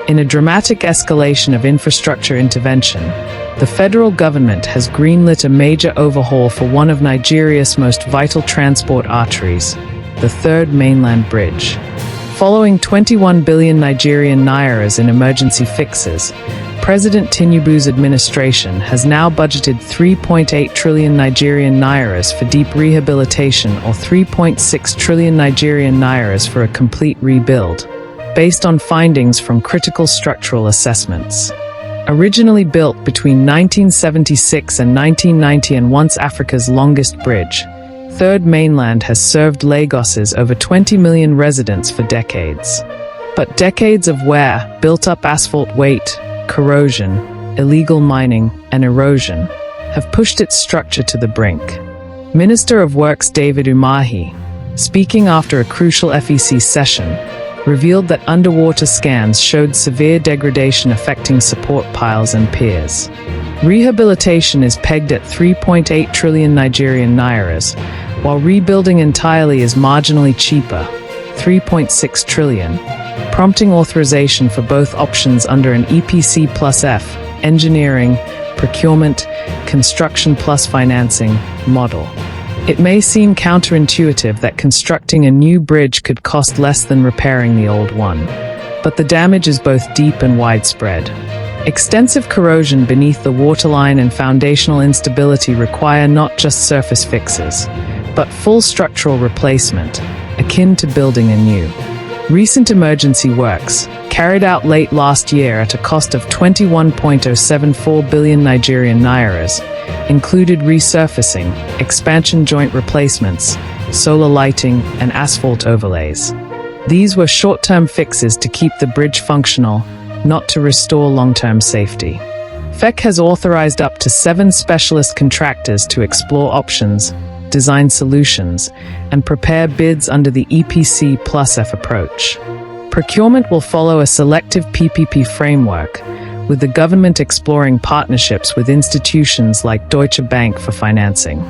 In a dramatic escalation of infrastructure intervention, the federal government has greenlit a major overhaul for one of Nigeria's most vital transport arteries, the Third Mainland Bridge. Following 21 billion Nigerian nairas in emergency fixes, President Tinubu's administration has now budgeted 3.8 trillion Nigerian nairas for deep rehabilitation or 3.6 trillion Nigerian nairas for a complete rebuild, based on findings from critical structural assessments. Originally built between 1976 and 1990 and once Africa's longest bridge, Third Mainland has served Lagos's over 20 million residents for decades. But decades of wear, built-up asphalt weight, corrosion, illegal mining, and erosion have pushed its structure to the brink. Minister of Works David Umahi, speaking after a crucial FEC session, revealed that underwater scans showed severe degradation affecting support piles and piers. Rehabilitation is pegged at 3.8 trillion Nigerian nairas, while rebuilding entirely is marginally cheaper, 3.6 trillion, prompting authorization for both options under an EPC plus F, engineering, procurement, construction plus financing model. It may seem counterintuitive that constructing a new bridge could cost less than repairing the old one, but the damage is both deep and widespread. Extensive corrosion beneath the waterline and foundational instability require not just surface fixes, but full structural replacement, akin to building anew. Recent emergency works, carried out late last year at a cost of 21.074 billion Nigerian nairas, included resurfacing, expansion joint replacements, solar lighting, and asphalt overlays. These were short-term fixes to keep the bridge functional, not to restore long-term safety. FEC has authorized up to 7 specialist contractors to explore options, design solutions, and prepare bids under the EPC plus F approach. Procurement will follow a selective PPP framework, with the government exploring partnerships with institutions like Deutsche Bank for financing.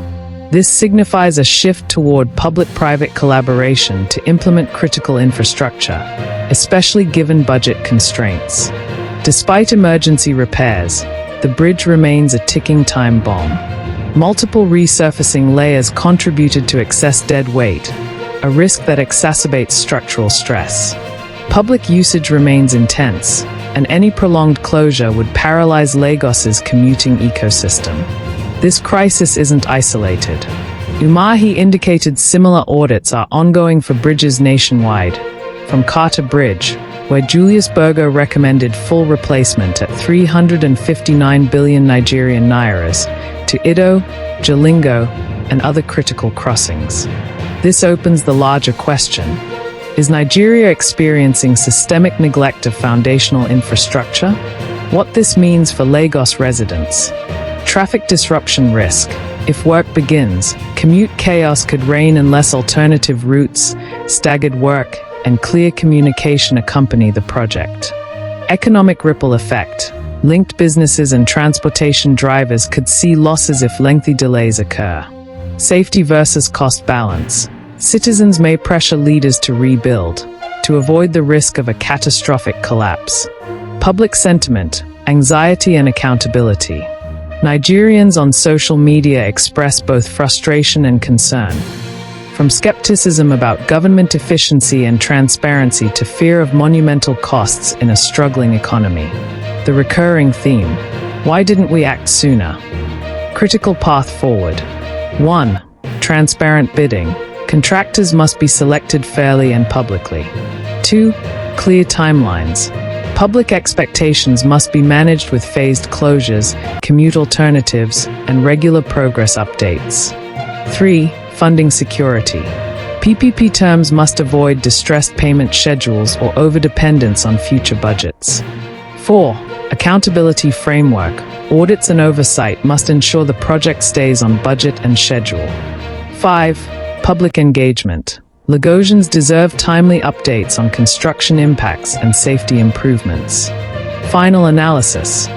This signifies a shift toward public-private collaboration to implement critical infrastructure, especially given budget constraints. Despite emergency repairs, the bridge remains a ticking time bomb. Multiple resurfacing layers contributed to excess dead weight, a risk that exacerbates structural stress. Public usage remains intense, and any prolonged closure would paralyze Lagos's commuting ecosystem. This crisis isn't isolated. Umahi indicated similar audits are ongoing for bridges nationwide, from Carter Bridge, where Julius Berger recommended full replacement at 359 billion Nigerian nairas, to Ido, Jalingo, and other critical crossings. This opens the larger question: is Nigeria experiencing systemic neglect of foundational infrastructure? What this means for Lagos residents. Traffic disruption risk. If work begins, commute chaos could reign unless alternative routes, staggered work, and clear communication accompany the project. Economic ripple effect. Linked businesses and transportation drivers could see losses if lengthy delays occur. Safety versus cost balance. Citizens may pressure leaders to rebuild, to avoid the risk of a catastrophic collapse. Public sentiment, anxiety and accountability. Nigerians on social media express both frustration and concern. From skepticism about government efficiency and transparency to fear of monumental costs in a struggling economy. The recurring theme: why didn't we act sooner? Critical path forward. 1. Transparent bidding. Contractors must be selected fairly and publicly. 2. Clear timelines. Public expectations must be managed with phased closures, commute alternatives, and regular progress updates. 3. Funding security. PPP terms must avoid distressed payment schedules or overdependence on future budgets. 4. Accountability framework. Audits and oversight must ensure the project stays on budget and schedule. 5. Public engagement. Lagosians deserve timely updates on construction impacts and safety improvements. Final analysis.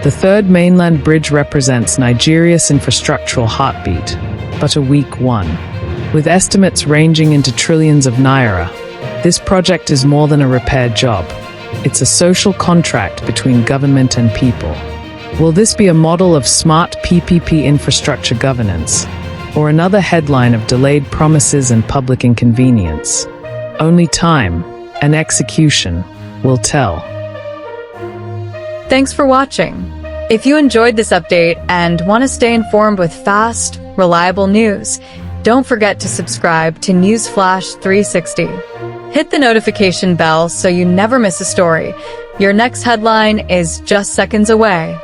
The Third Mainland Bridge represents Nigeria's infrastructural heartbeat, but a weak one. With estimates ranging into trillions of naira, this project is more than a repair job. It's a social contract between government and people. Will this be a model of smart PPP infrastructure governance, or another headline of delayed promises and public inconvenience? Only time and execution will tell. Thanks for watching. If you enjoyed this update and want to stay informed with fast, reliable news, don't forget to subscribe to Newsflash 360. Hit the notification bell so you never miss a story. Your next headline is just seconds away.